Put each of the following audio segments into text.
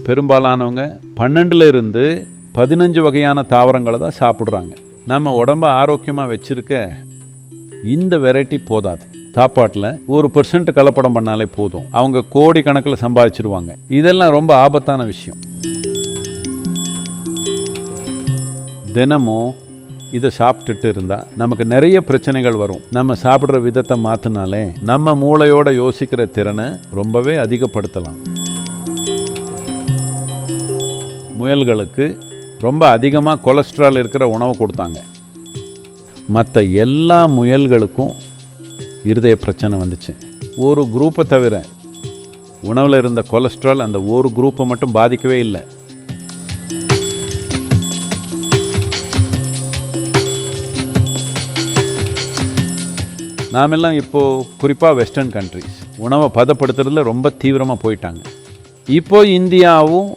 பெரும்பாலானவங்க 12 to 15 வகையான தாவரங்களை தான் சாப்பிட்றாங்க. நம்ம உடம்ப ஆரோக்கியமாக வச்சிருக்க இந்த வெரைட்டி போதாது. சாப்பாட்டில் 1% கலப்படம் பண்ணாலே போதும், அவங்க கோடி கணக்கில் சம்பாதிச்சிருவாங்க. இதெல்லாம் ரொம்ப ஆபத்தான விஷயம். தினமும் இதை சாப்பிட்டுட்டு இருந்தால் நமக்கு நிறைய பிரச்சனைகள் வரும். நம்ம சாப்பிட்ற விதத்தை மாற்றினாலே நம்ம மூளையோட யோசிக்கிற திறனை ரொம்பவே அதிகப்படுத்தலாம். முயல்களுக்கு ரொம்ப அதிகமாக கொலஸ்ட்ரால் இருக்கிற உணவு கொடுத்தாங்க. மற்ற எல்லா முயல்களுக்கும் இருதய பிரச்சனை வந்துச்சு. ஒரு குரூப்பை தவிர உணவில் இருந்த கொலஸ்ட்ரால் அந்த ஒரு குரூப்பை மட்டும் பாதிக்கவே இல்லை. நாமெல்லாம் இப்போது குறிப்பாக வெஸ்டர்ன் கண்ட்ரிஸ் உணவை பதப்படுத்துறதுல ரொம்ப தீவிரமாக போயிட்டாங்க. இப்போ இந்தியாவும்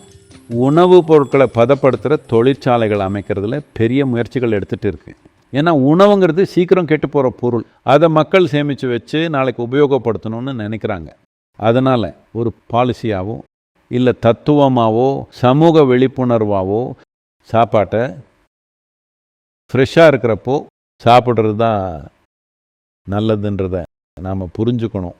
உணவு பொருட்களை பதப்படுத்துகிற தொழிற்சாலைகள் அமைக்கிறதுல பெரிய முயற்சிகள் எடுத்துகிட்டு இருக்குது. ஏன்னா உணவுங்கிறது சீக்கிரம் கெட்டு போகிற பொருள், அதை மக்கள் சேமித்து வச்சு நாளைக்கு உபயோகப்படுத்தணும்னு நினைக்கிறாங்க. அதனால் ஒரு பாலிசியாவோ இல்லை தத்துவமாகவோ சமூக விழிப்புணர்வாகவோ சாப்பாட்டை ஃப்ரெஷ்ஷாக இருக்கிறப்போ சாப்பிட்றது தான் நல்லதுன்றதை நாம் புரிஞ்சுக்கணும்.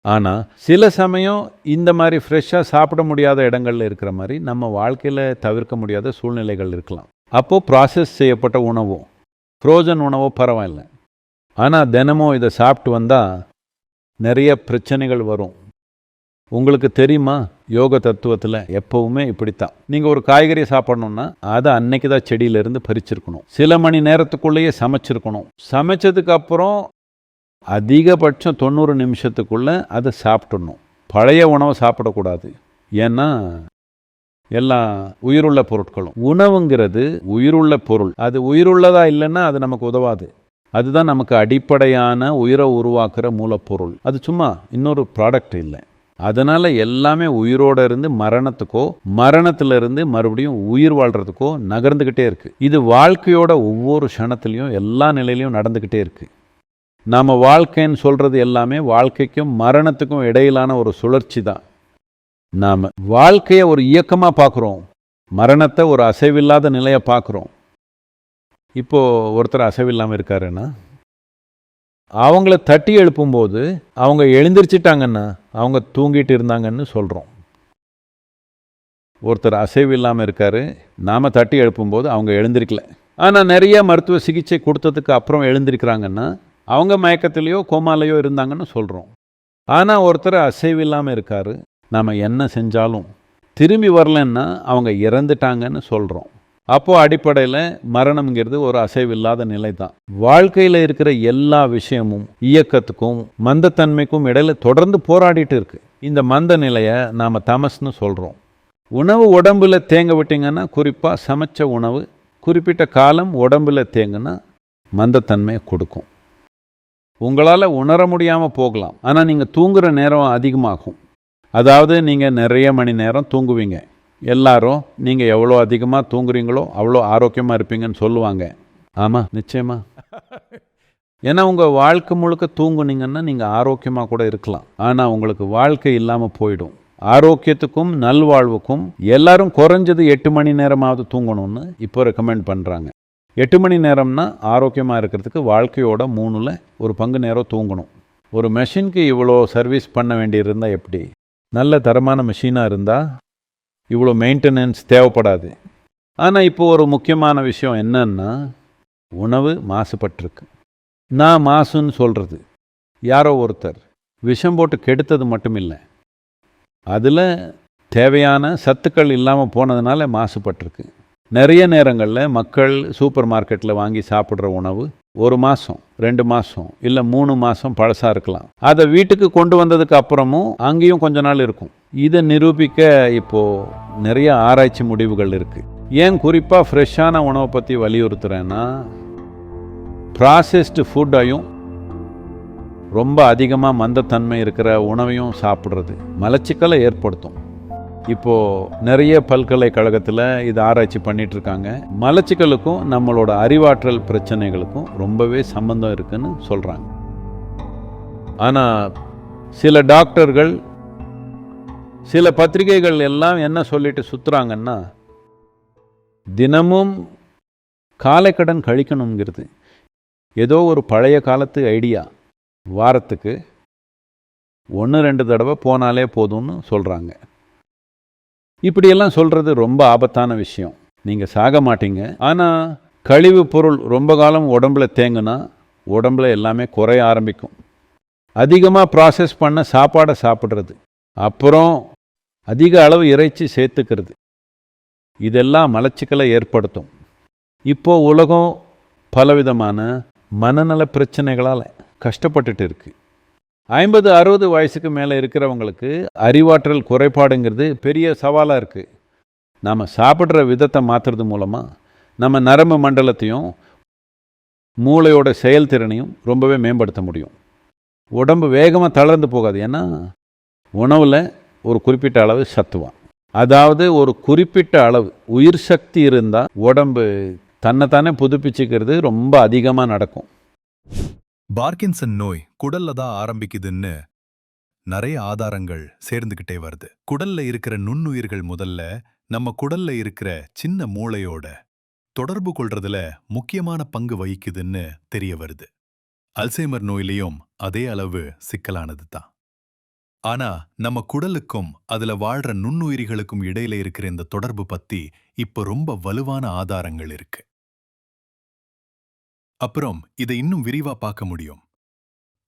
ஆனால் சில சமயம் இந்த மாதிரி ஃப்ரெஷ்ஷாக சாப்பிட முடியாத இடங்களில் இருக்கிற மாதிரி நம்ம வாழ்க்கையில் தவிர்க்க முடியாத சூழ்நிலைகள் இருக்கலாம். அப்போது ப்ராசஸ் செய்யப்பட்ட உணவோ ஃப்ரோசன் உணவோ பரவாயில்லை. ஆனால் தினமும் இதை சாப்பிட்டு வந்தால் நிறைய பிரச்சனைகள் வரும். உங்களுக்கு தெரியுமா, யோக தத்துவத்தில் எப்போவுமே இப்படித்தான். நீங்கள் ஒரு காய்கறி சாப்பிடணுன்னா அதை அன்னைக்கு தான் செடியிலேருந்து பறிச்சிருக்கணும். சில மணி நேரத்துக்குள்ளேயே சமைச்சிருக்கணும். சமைச்சதுக்கப்புறம் அதிகபட்சம் 90 நிமிஷத்துக்குள்ளே அதை சாப்பிடணும். பழைய உணவை சாப்பிடக்கூடாது. ஏன்னா எல்லாம் உயிருள்ள பொருட்களும். உணவுங்கிறது உயிருள்ள பொருள். அது உயிருள்ளதா இல்லைன்னா அது நமக்கு உதவாது. அதுதான் நமக்கு அடிப்படையான உயிரை உருவாக்குற மூலப்பொருள். அது சும்மா இன்னொரு ப்ராடக்ட் இல்லை. அதனால் எல்லாமே உயிரோடு இருந்து மரணத்துக்கோ மரணத்திலிருந்து மறுபடியும் உயிர் வாழ்கிறதுக்கோ நகர்ந்துக்கிட்டே இருக்குது. இது வாழ்க்கையோட ஒவ்வொரு க்ஷணத்துலேயும் எல்லா நிலையிலையும் நடந்துக்கிட்டே இருக்குது. நாம் வாழ்க்கைன்னு சொல்கிறது எல்லாமே வாழ்க்கைக்கும் மரணத்துக்கும் இடையிலான ஒரு சுழற்சி தான். நாம் வாழ்க்கையை ஒரு இயக்கமாக பார்க்குறோம், மரணத்தை ஒரு அசைவில்லாத நிலையை பார்க்குறோம். இப்போது ஒருத்தர் அசைவில்லாமல் இருக்காருன்னா அவங்கள தட்டி எழுப்பும்போது அவங்க எழுந்திரிச்சிட்டாங்கன்னா அவங்க தூங்கிட்டு இருந்தாங்கன்னு சொல்கிறோம். ஒருத்தர் அசைவில்லாமல் இருக்காரு, நாம் தட்டி எழுப்பும்போது அவங்க எழுந்திருக்கல. ஆனால் நிறைய மருத்துவ சிகிச்சை கொடுத்ததுக்கு அப்புறம் எழுந்திருக்கிறாங்கன்னா அவங்க மயக்கத்திலேயோ கோமாலையோ இருந்தாங்கன்னு சொல்கிறோம். ஆனால் ஒருத்தர் அசைவில்லாமல் இருக்காரு, நாம் என்ன செஞ்சாலும் திரும்பி வரலன்னா அவங்க இறந்துட்டாங்கன்னு சொல்கிறோம். அப்போது அடிப்படையில் மரணம்ங்கிறது ஒரு அசைவில்லாத நிலை தான். வாழ்க்கையில் இருக்கிற எல்லா விஷயமும் இயக்கத்துக்கும் மந்தத்தன்மைக்கும் இடையில தொடர்ந்து போராடிட்டு இருக்கு. இந்த மந்த நிலையை நாம் தமஸ்னு சொல்கிறோம். உணவு உடம்பில் தேங்க விட்டிங்கன்னா, குறிப்பாக சமைச்ச உணவு குறிப்பிட்ட காலம் உடம்பில் தேங்குன்னா மந்தத்தன்மையை கொடுக்கும். உங்களால் உணர முடியாமல் போகலாம், ஆனால் நீங்கள் தூங்குகிற நேரம் அதிகமாகும். அதாவது நீங்கள் நிறைய மணி நேரம் தூங்குவீங்க. எல்லாரும் நீங்கள் எவ்வளோ அதிகமாக தூங்குறீங்களோ அவ்வளோ ஆரோக்கியமாக இருப்பீங்கன்னு சொல்லுவாங்க. ஆமாம், நிச்சயமாக. ஏன்னா உங்கள் வாழ்க்கை முழுக்க தூங்குனீங்கன்னா நீங்கள் ஆரோக்கியமாக கூட இருக்கலாம். ஆனால் உங்களுக்கு வாழ்க்கை இல்லாமல் போயிடும். ஆரோக்கியத்துக்கும் நல்வாழ்வுக்கும் எல்லாரும் குறைஞ்சது 8 மணி நேரமாவது தூங்கணும்னு இப்போ ரெக்கமெண்ட் பண்ணுறாங்க. 8 மணி நேரம்னா ஆரோக்கியமாக இருக்கிறதுக்கு வாழ்க்கையோட 3ல் 1 பங்கு நேரம் தூங்கணும். ஒரு மெஷினுக்கு இவ்வளோ சர்வீஸ் பண்ண வேண்டியிருந்தால் எப்படி? நல்ல தரமான மெஷினாக இருந்தால் இவ்வளோ மெயின்டெனன்ஸ் தேவைப்படாது. ஆனால் இப்போது ஒரு முக்கியமான விஷயம் என்னன்னா, உணவு மாசுபட்டிருக்கு. நான் மாசுன்னு சொல்கிறது யாரோ ஒருத்தர் விஷம் போட்டு கெடுத்தது மட்டும் இல்லை, அதில் தேவையான சத்துக்கள் இல்லாமல் போனதுனால மாசுபட்டிருக்கு. நிறைய நேரங்களில் மக்கள் சூப்பர் மார்க்கெட்டில் வாங்கி சாப்பிட்ற உணவு 1 மாதம் 2 மாதம் இல்லை 3 மாதம் பழசாக இருக்கலாம். அதை வீட்டுக்கு கொண்டு வந்ததுக்கு அப்புறமும் அங்கேயும் கொஞ்ச நாள் இருக்கும். இதை நிரூபிக்க இப்போது நிறைய ஆராய்ச்சி முடிவுகள் இருக்குது. ஏன் குறிப்பாக ஃப்ரெஷ்ஷான உணவை பற்றி வலியுறுத்துகிறேன்னா, ப்ராசஸ்டு ஃபுட்டையும் ரொம்ப அதிகமாக மந்தத்தன்மை இருக்கிற உணவையும் சாப்பிட்றது மலச்சிக்கலை ஏற்படுத்தும். இப்போது நிறைய பல்கலைக்கழகத்தில் இது ஆராய்ச்சி பண்ணிகிட்ருக்காங்க. மலச்சிக்கலுக்கும் நம்மளோட அறிவாற்றல் பிரச்சனைகளுக்கும் ரொம்பவே சம்பந்தம் இருக்குன்னு சொல்கிறாங்க. ஆனால் சில டாக்டர்கள் சில பத்திரிகைகள் எல்லாம் என்ன சொல்லிட்டு சுற்றுறாங்கன்னா, தினமும் காலை கடன் கழிக்கணுங்கிறது. ஏதோ ஒரு பழைய காலத்து ஐடியா. வாரத்துக்கு 1-2 தடவை போனாலே போதும்னு சொல்கிறாங்க. இப்படியெல்லாம் சொல்கிறது ரொம்ப ஆபத்தான விஷயம். நீங்கள் சாக மாட்டீங்க. ஆனால் கழிவு பொருள் ரொம்ப காலம் உடம்புல தேங்குனா உடம்புல எல்லாமே குறைய ஆரம்பிக்கும். அதிகமாக ப்ராசஸ் பண்ண சாப்பாடை சாப்பிட்றது, அப்புறம் அதிக அளவு இறைச்சி சேர்த்துக்கிறது, இதெல்லாம் மலச்சிக்கலை ஏற்படுத்தும். இப்போது உலகம் பலவிதமான மனநல பிரச்சனைகளால் கஷ்டப்பட்டுட்டு இருக்கு. 50-60 வயசுக்கு மேலே இருக்கிறவங்களுக்கு அறிவாற்றல் குறைபாடுங்கிறது பெரிய சவாலாக இருக்குது. நாம் சாப்பிட்ற விதத்தை மாற்றுறது மூலமாக நம்ம நரம்பு மண்டலத்தையும் மூளையோட செயல்திறனையும் ரொம்பவே மேம்படுத்த முடியும். உடம்பு வேகமாக தளர்ந்து போகாது. ஏன்னா உணவில் ஒரு குறிப்பிட்ட அளவு சத்துவம், அதாவது ஒரு குறிப்பிட்ட அளவு உயிர் சக்தி இருந்தால் உடம்பு தன்னைத்தானே புதுப்பிச்சுக்கிறது ரொம்ப அதிகமாக நடக்கும். பார்க்கின்சன் நோய் குடல்ல தான் ஆரம்பிக்குதுன்னு நிறைய ஆதாரங்கள் சேர்ந்துகிட்டே வருது. குடல்ல இருக்கிற நுண்ணுயிர்கள் முதல்ல நம்ம குடல்ல இருக்கிற சின்ன மூளையோட தொடர்பு கொள்றதுல முக்கியமான பங்கு வகிக்குதுன்னு தெரிய வருது. அல்சைமர் நோயிலையும் அதே அளவு சிக்கலானது தான். ஆனா நம்ம குடலுக்கும் அதுல வாழ்ற நுண்ணுயிரிகளுக்கும் இடையில இருக்கிற இந்த தொடர்பு பத்தி இப்ப ரொம்ப வலுவான ஆதாரங்கள் இருக்கு. அப்புறம் இதை இன்னும் விரிவா பார்க்க முடியும்.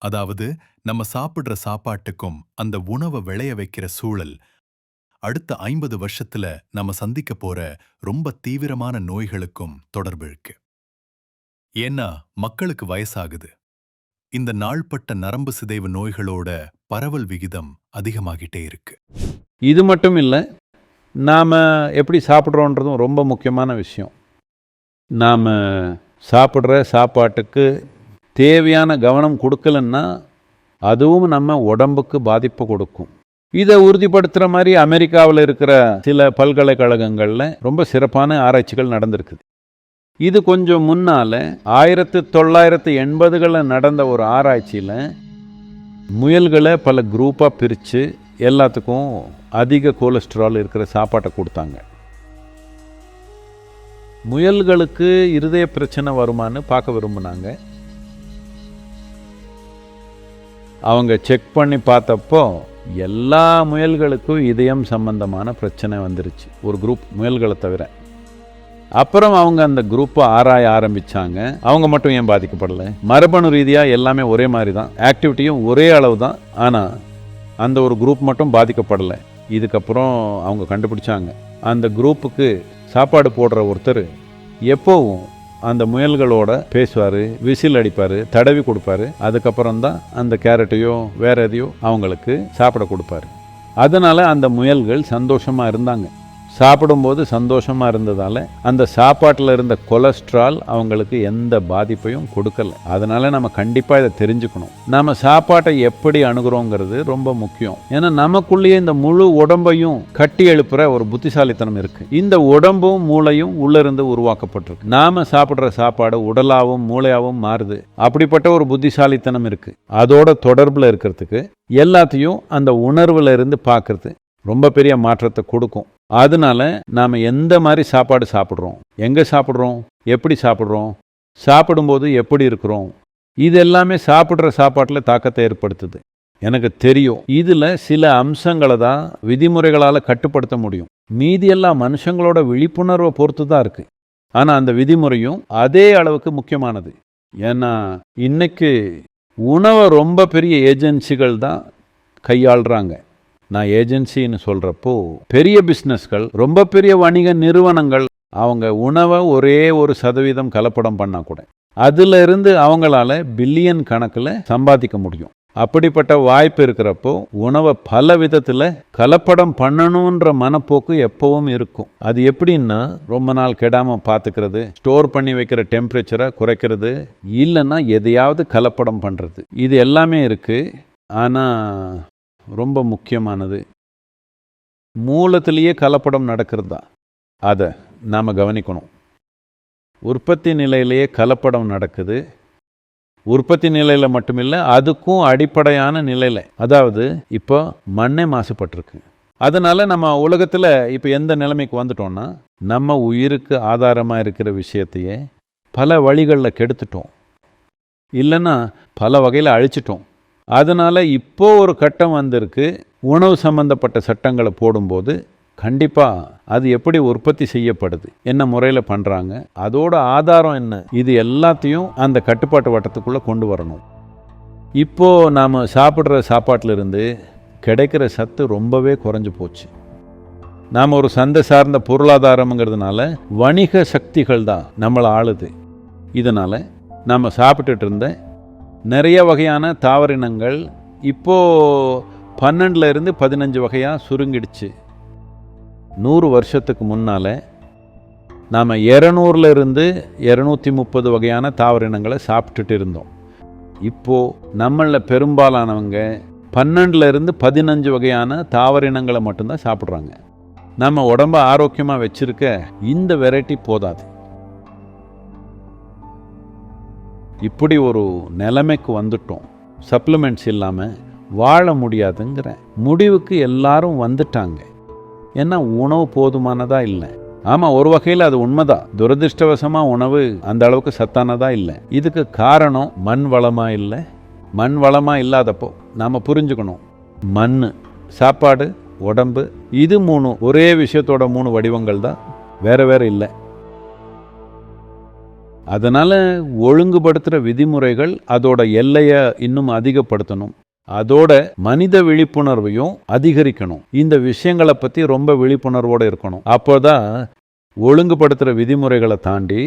அதாவது நம்ம சாப்பிடுற சாப்பாட்டுக்கும் அந்த உணவை விளைய வைக்கிற சூழல் அடுத்த 50 வருஷத்துல நம்ம சந்திக்க போற ரொம்ப தீவிரமான நோய்களுக்கும் தொடர்பு இருக்கு. ஏன்னா மக்களுக்கு வயசாகுது. இந்த நாள்பட்ட நரம்பு சிதைவு நோய்களோட பரவல் விகிதம் அதிகமாகிட்டே இருக்கு. இது மட்டும் இல்லை, நாம் எப்படி சாப்பிட்றோன்றதும் ரொம்ப முக்கியமான விஷயம். நாம் சாப்பிட்ற சாப்பாட்டுக்கு தேவையான கவனம் கொடுக்கலன்னா அதுவும் நம்ம உடம்புக்கு பாதிப்பு கொடுக்கும். இதை உறுதிப்படுத்துகிற மாதிரி அமெரிக்காவில் இருக்கிற சில பல்கலைக்கழகங்களில் ரொம்ப சிறப்பான ஆராய்ச்சிகள் நடந்திருக்குது. இது கொஞ்சம் முன்னால் 1980களில் நடந்த ஒரு ஆராய்ச்சியில் முயல்களை பல குரூப்பாக பிரித்து எல்லாத்துக்கும் அதிக கொலஸ்ட்ரால் இருக்கிற சாப்பாட்டை கொடுத்தாங்க. முயல்களுக்கு இருதய பிரச்சனை வருமானு பார்க்க விரும்பினாங்க. அவங்க செக் பண்ணி பார்த்தப்போ எல்லா முயல்களுக்கும் இதயம் சம்பந்தமான பிரச்சனை வந்துருச்சு, ஒரு குரூப் முயல்களை தவிர. அப்புறம் அவங்க அந்த குரூப்பை ஆராய ஆரம்பித்தாங்க. அவங்க மட்டும் ஏன் பாதிக்கப்படலை? மரபணு ரீதியாக எல்லாமே ஒரே மாதிரி தான், ஆக்டிவிட்டியும் ஒரே அளவு தான். ஆனால் அந்த ஒரு குரூப் மட்டும் பாதிக்கப்படலை. இதுக்கப்புறம் அவங்க கண்டுபிடிச்சாங்க, அந்த குரூப்புக்கு சாப்பாடு போடுற ஒருத்தர் எப்போவும் அந்த முயல்களோட பேசுவார், விசில் அடிப்பார், தடவி கொடுப்பாரு. அதுக்கப்புறம் தான் அந்த கேரட்டையோ வேற எதையோ அவங்களுக்கு சாப்பிட கொடுப்பாரு. அதனால் அந்த முயல்கள் சந்தோஷமாக இருந்தாங்க. சாப்பிடும்போது சந்தோஷமாக இருந்ததால் அந்த சாப்பாட்டில் இருந்த கொலஸ்ட்ரால் அவங்களுக்கு எந்த பாதிப்பையும் கொடுக்கல. அதனால் நம்ம கண்டிப்பாக இதை தெரிஞ்சுக்கணும். நம்ம சாப்பாட்டை எப்படி அணுகிறோங்கிறது ரொம்ப முக்கியம். ஏன்னா நமக்குள்ளேயே இந்த முழு உடம்பையும் கட்டி எழுப்புற ஒரு புத்திசாலித்தனம் இருக்குது. இந்த உடம்பும் மூளையும் உள்ளிருந்து உருவாக்கப்பட்டிருக்கு. நாம் சாப்பிட்ற சாப்பாடு உடலாகவும் மூளையாகவும் மாறுது. அப்படிப்பட்ட ஒரு புத்திசாலித்தனம் இருக்குது. அதோட தொடர்பில் இருக்கிறதுக்கு எல்லாத்தையும் அந்த உணர்வில் இருந்து பார்க்கறது ரொம்ப பெரிய மாற்றத்தை கொடுக்கும். அதனால நாம் எந்த மாதிரி சாப்பாடு சாப்பிட்றோம், எங்கே சாப்பிட்றோம், எப்படி சாப்பிட்றோம், சாப்பிடும்போது எப்படி இருக்கிறோம், இது எல்லாமே சாப்பிட்ற சாப்பாட்டில் தாக்கத்தை ஏற்படுத்துது. எனக்கு தெரியும், இதில் சில அம்சங்களை தான் விதிமுறைகளால் கட்டுப்படுத்த முடியும். மீதியெல்லாம் மனுஷங்களோட விழிப்புணர்வை பொறுத்து தான் இருக்குது. ஆனால் அந்த விதிமுறையும் அதே அளவுக்கு முக்கியமானது. ஏன்னா இன்னைக்கு உணவை ரொம்ப பெரிய ஏஜென்சிகள் தான் கையாளுறாங்க. நான் ஏஜென்சின்னு சொல்கிறப்போ பெரிய பிஸ்னஸ்கள், ரொம்ப பெரிய வணிக நிறுவனங்கள் அவங்க உணவை ஒரே 1% கலப்படம் பண்ணால் கூட அதில் இருந்து அவங்களால பில்லியன் கணக்கில் சம்பாதிக்க முடியும். அப்படிப்பட்ட வாய்ப்பு இருக்கிறப்போ உணவை பல விதத்தில் கலப்படம் பண்ணணுன்ற மனப்போக்கு எப்பவும் இருக்கும். அது எப்படின்னா, ரொம்ப நாள் கெடாமல் பார்த்துக்கிறது, ஸ்டோர் பண்ணி வைக்கிற டெம்பரேச்சரை குறைக்கிறது, இல்லைன்னா எதையாவது கலப்படம் பண்ணுறது, இது எல்லாமே இருக்குது. ஆனால் ரொம்ப முக்கியமானது மூலத்திலேயே கலப்படம் நடக்கிறது தான். அதை நாம் கவனிக்கணும். உற்பத்தி நிலையிலேயே கலப்படம் நடக்குது. உற்பத்தி நிலையில் மட்டுமில்லை, அதுக்கும் அடிப்படையான நிலையில். அதாவது இப்போ மண்ணே மாசுபட்டிருக்கு, அதனால நம்ம உலகத்தில் இப்போ எந்த நிலைமைக்கு வந்துட்டோம்னா, நம்ம உயிருக்கு ஆதாரமாக இருக்கிற விஷயத்தையே பல வழிகளில் கெடுத்துட்டோம், இல்லைன்னா பல வகையில் அழிச்சிட்டோம். அதனால் இப்போ ஒரு கட்டம் வந்திருக்கு, உணவு சம்பந்தப்பட்ட சட்டங்களை போடும்போது கண்டிப்பாக அது எப்படி உற்பத்தி செய்யப்படுது, என்ன முறையில் பண்ணுறாங்க, அதோட ஆதாரம் என்ன, இது எல்லாத்தையும் அந்த கட்டுப்பாட்டு வட்டத்துக்குள்ளே கொண்டு வரணும். இப்போது நாம் சாப்பிட்ற சாப்பாட்டிலிருந்து கிடைக்கிற சத்து ரொம்பவே குறைஞ்சி போச்சு. நாம் ஒரு சந்தை சார்ந்த பொருளாதாரம்ங்கிறதுனால வணிக சக்திகள் தான் நம்மளை ஆளுது. இதனால் நாம் சாப்பிட்டுட்டு இருந்த நிறைய வகையான தாவரினங்கள் இப்போது 12 to 15 வகையாக சுருங்கிடுச்சு. 100 வருஷத்துக்கு முன்னால் நாம் 200 to 230 வகையான தாவரினங்களை சாப்பிட்டுட்டு இருந்தோம். இப்போது நம்மளில் பெரும்பாலானவங்க 12 to 15 வகையான தாவரினங்களை மட்டும்தான் சாப்பிட்றாங்க. நம்ம உடம்ப ஆரோக்கியமாக வச்சிருக்க இந்த வெரைட்டி போதாது. இப்படி ஒரு நிலைமைக்கு வந்துட்டோம். சப்ளிமெண்ட்ஸ் இல்லாமல் வாழ முடியாதுங்கிற முடிவுக்கு எல்லாரும் வந்துட்டாங்க. ஏன்னா உணவு போதுமானதாக இல்லை. ஆமாம், ஒரு வகையில் அது உண்மைதான். துரதிருஷ்டவசமாக உணவு அந்த அளவுக்கு சத்தானதாக இல்லை. இதுக்கு காரணம் மண் வளமாக இல்லை. மண் வளமாக இல்லாதப்போ நாம் புரிஞ்சுக்கணும், மண், சாப்பாடு, உடம்பு, இது 3 ஒரே விஷயத்தோட 3 வடிவங்கள் தான், வேற வேற இல்லை. அதனால் ஒழுங்குபடுத்துகிற விதிமுறைகள் அதோட எல்லையை இன்னும் அதிகப்படுத்தணும். அதோட மனித விழிப்புணர்வையும் அதிகரிக்கணும். இந்த விஷயங்களை பற்றி ரொம்ப விழிப்புணர்வோடு இருக்கணும். அப்போதான் ஒழுங்குபடுத்துகிற விதிமுறைகளை தாண்டி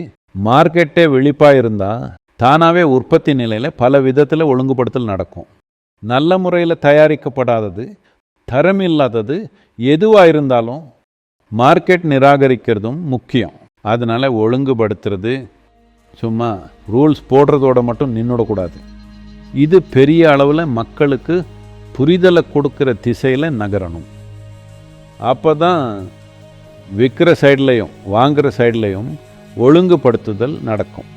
மார்க்கெட்டே விழிப்பாக இருந்தால் தானாகவே உற்பத்தி நிலையில் பல விதத்தில் ஒழுங்குபடுத்தல் நடக்கும். நல்ல முறையில் தயாரிக்கப்படாதது, தரமில்லாதது எதுவாக இருந்தாலும் மார்க்கெட் நிராகரிக்கிறதும் முக்கியம். அதனால் ஒழுங்குபடுத்துறது, சும்மா ரூல்ஸ் போடுறதோட மட்டும் நின்றுடக்கூடாது. இது பெரிய அளவில் மக்களுக்கு புரிதலை கொடுக்குற திசையில் நகரணும். அப்போ தான் விற்கிற சைட்லேயும் வாங்குகிற சைட்லேயும் ஒழுங்குபடுத்துதல் நடக்கும்.